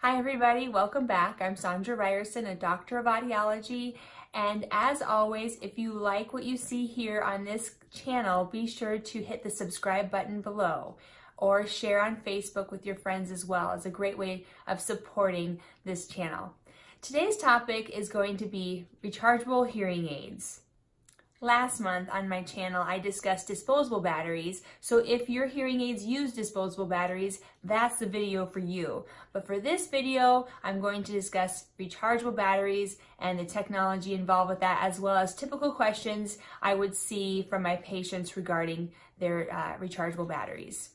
Hi everybody, welcome back. I'm Sandra Ryerson, a doctor of audiology, and as always, if you like what you see here on this channel, be sure to hit the subscribe button below or share on Facebook with your friends as well. It's a great way of supporting this channel. Today's topic is going to be rechargeable hearing aids. Last month on my channel, I discussed disposable batteries, so if your hearing aids use disposable batteries, that's the video for you. But for this video, I'm going to discuss rechargeable batteries and the technology involved with that, as well as typical questions I would see from my patients regarding their rechargeable batteries.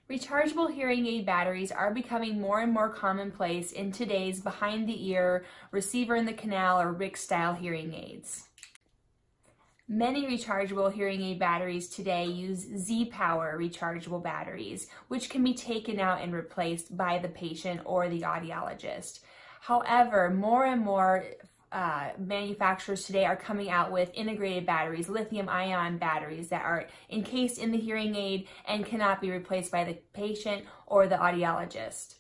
Rechargeable hearing aid batteries are becoming more and more commonplace in today's behind-the-ear, receiver in the canal, or RIC-style hearing aids. Many rechargeable hearing aid batteries today use Z-Power rechargeable batteries, which can be taken out and replaced by the patient or the audiologist. However, more and more manufacturers today are coming out with integrated batteries, lithium-ion batteries that are encased in the hearing aid and cannot be replaced by the patient or the audiologist.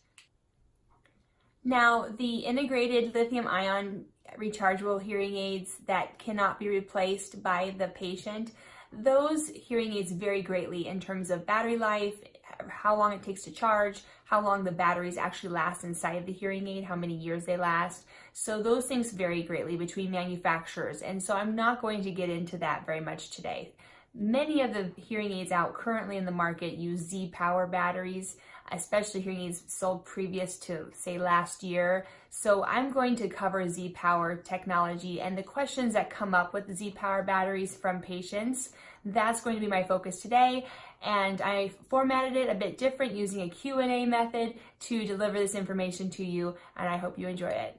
Now, the integrated lithium-ion rechargeable hearing aids that cannot be replaced by the patient, those hearing aids vary greatly in terms of battery life, how long it takes to charge, how long the batteries actually last inside of the hearing aid, how many years they last. So those things vary greatly between manufacturers, and so I'm not going to get into that very much today. Many of the hearing aids out currently in the market use Z-Power batteries, especially hearing aids sold previous to, say, last year. So I'm going to cover Z-Power technology and the questions that come up with the Z-Power batteries from patients. That's going to be my focus today, and I formatted it a bit different using a Q&A method to deliver this information to you, and I hope you enjoy it.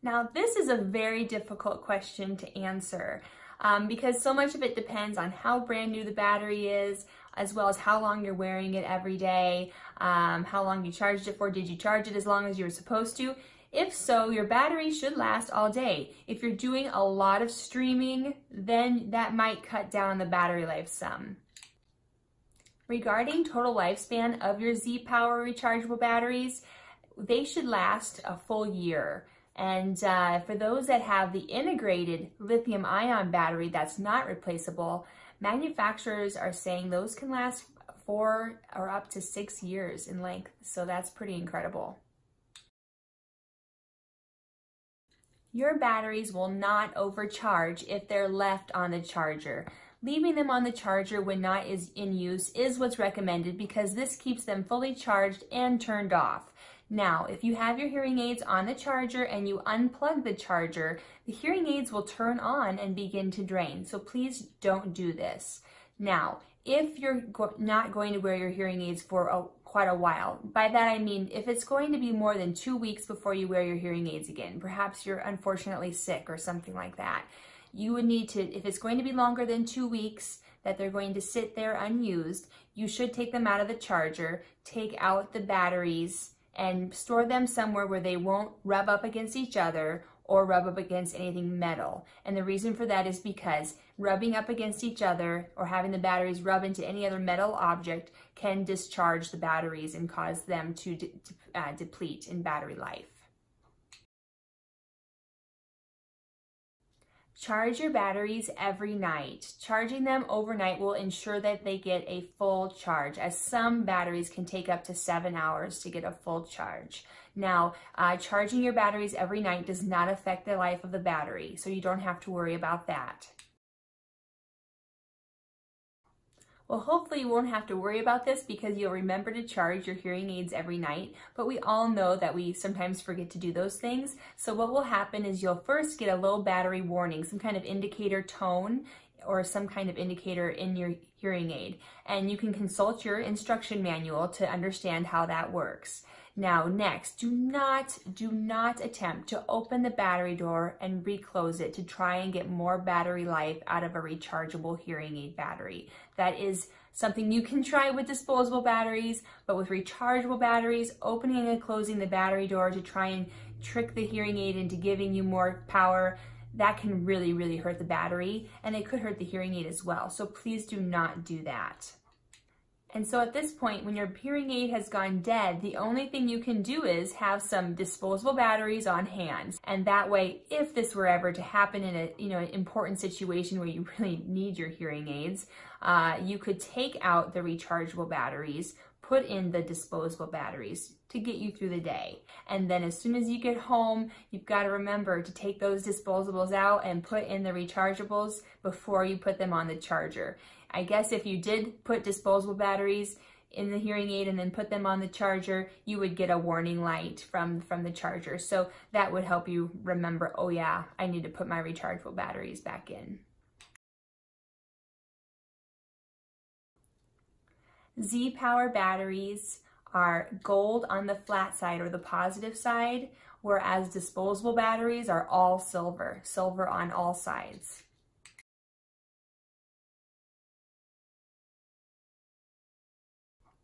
Now, this is a very difficult question to answer because so much of it depends on how brand new the battery is, as well as how long you're wearing it every day, how long you charged it for. Did you charge it as long as you were supposed to? If so, your battery should last all day. If you're doing a lot of streaming, then that might cut down the battery life some. Regarding total lifespan of your Z-Power rechargeable batteries, they should last a full year. And for those that have the integrated lithium-ion battery that's not replaceable, manufacturers are saying those can last 4 or up to 6 years in length. So that's pretty incredible. Your batteries will not overcharge if they're left on the charger. Leaving them on the charger when not in use is what's recommended because this keeps them fully charged and turned off. Now, if you have your hearing aids on the charger and you unplug the charger, the hearing aids will turn on and begin to drain. So please don't do this. Now, if you're not going to wear your hearing aids for quite a while, by that I mean if it's going to be more than 2 weeks before you wear your hearing aids again, perhaps you're unfortunately sick or something like that, you would need to, if it's going to be longer than 2 weeks, that they're going to sit there unused, you should take them out of the charger, take out the batteries, and store them somewhere where they won't rub up against each other or rub up against anything metal. And the reason for that is because rubbing up against each other or having the batteries rub into any other metal object can discharge the batteries and cause them to deplete in battery life. Charge your batteries every night. Charging them overnight will ensure that they get a full charge, as some batteries can take up to 7 hours to get a full charge. Now, charging your batteries every night does not affect the life of the battery, so you don't have to worry about that. Well, hopefully you won't have to worry about this because you'll remember to charge your hearing aids every night, but we all know that we sometimes forget to do those things. So what will happen is you'll first get a low battery warning, some kind of indicator tone or some kind of indicator in your hearing aid, and you can consult your instruction manual to understand how that works. Now, next, do not attempt to open the battery door and reclose it to try and get more battery life out of a rechargeable hearing aid battery. That is something you can try with disposable batteries, but with rechargeable batteries, opening and closing the battery door to try and trick the hearing aid into giving you more power, that can really, really hurt the battery, and it could hurt the hearing aid as well. So please do not do that. And so at this point, when your hearing aid has gone dead, the only thing you can do is have some disposable batteries on hand. And that way, if this were ever to happen in an important situation where you really need your hearing aids, you could take out the rechargeable batteries, put in the disposable batteries to get you through the day. And then as soon as you get home, you've got to remember to take those disposables out and put in the rechargeables before you put them on the charger. I guess if you did put disposable batteries in the hearing aid and then put them on the charger, you would get a warning light from the charger. So that would help you remember, oh yeah, I need to put my rechargeable batteries back in. Z-Power batteries are gold on the flat side or the positive side, whereas disposable batteries are all silver, silver on all sides.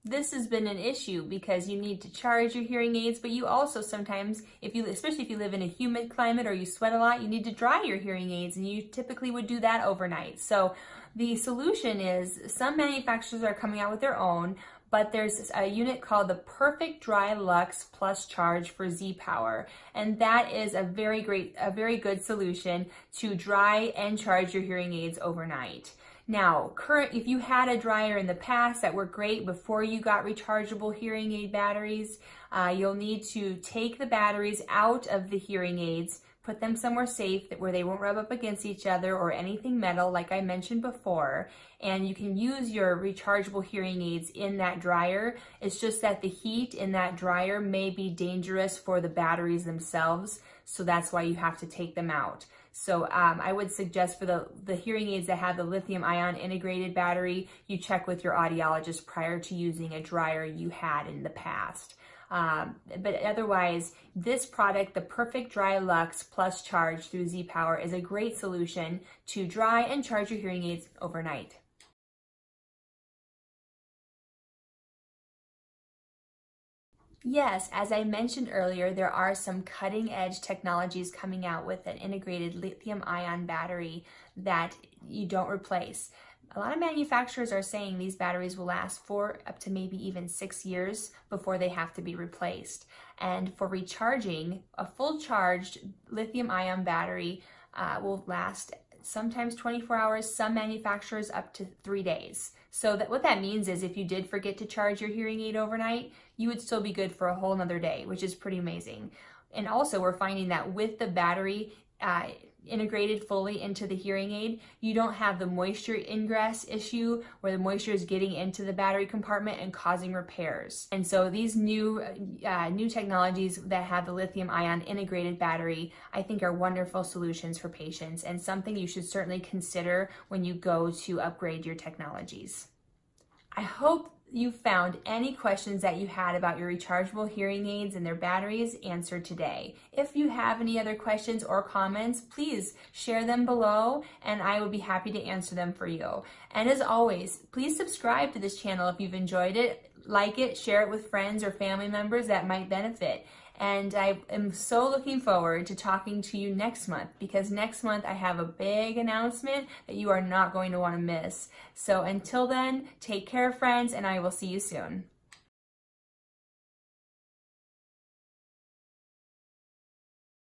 This has been an issue because you need to charge your hearing aids, but you also sometimes, especially if you live in a humid climate or you sweat a lot, you need to dry your hearing aids, and you typically would do that overnight. So the solution is, some manufacturers are coming out with their own, but there's a unit called the Perfect Dry Lux Plus Charge for Z-Power, and that is a very good solution to dry and charge your hearing aids overnight. Now, if you had a dryer in the past that worked great before you got rechargeable hearing aid batteries, you'll need to take the batteries out of the hearing aids, put them somewhere safe where they won't rub up against each other or anything metal like I mentioned before, and you can use your rechargeable hearing aids in that dryer. It's just that the heat in that dryer may be dangerous for the batteries themselves, so that's why you have to take them out. So I would suggest for the hearing aids that have the lithium-ion integrated battery, you check with your audiologist prior to using a dryer you had in the past. But otherwise, this product, the Perfect Dry Lux Plus Charge through Z-Power, is a great solution to dry and charge your hearing aids overnight. Yes, as I mentioned earlier, there are some cutting-edge technologies coming out with an integrated lithium-ion battery that you don't replace. A lot of manufacturers are saying these batteries will last for up to maybe even 6 years before they have to be replaced. And for recharging, a full charged lithium-ion battery will last sometimes 24 hours, some manufacturers up to 3 days. So what that means is if you did forget to charge your hearing aid overnight, you would still be good for a whole nother day, which is pretty amazing. And also we're finding that with the battery integrated fully into the hearing aid, you don't have the moisture ingress issue where the moisture is getting into the battery compartment and causing repairs. And so these new technologies that have the lithium-ion integrated battery, I think, are wonderful solutions for patients and something you should certainly consider when you go to upgrade your technologies. I hope you found any questions that you had about your rechargeable hearing aids and their batteries answered today. If you have any other questions or comments, please share them below and I would be happy to answer them for you. And as always, please subscribe to this channel if you've enjoyed it, like it, share it with friends or family members that might benefit. And I am so looking forward to talking to you next month, because next month I have a big announcement that you are not going to want to miss. So until then, take care, friends, and I will see you soon.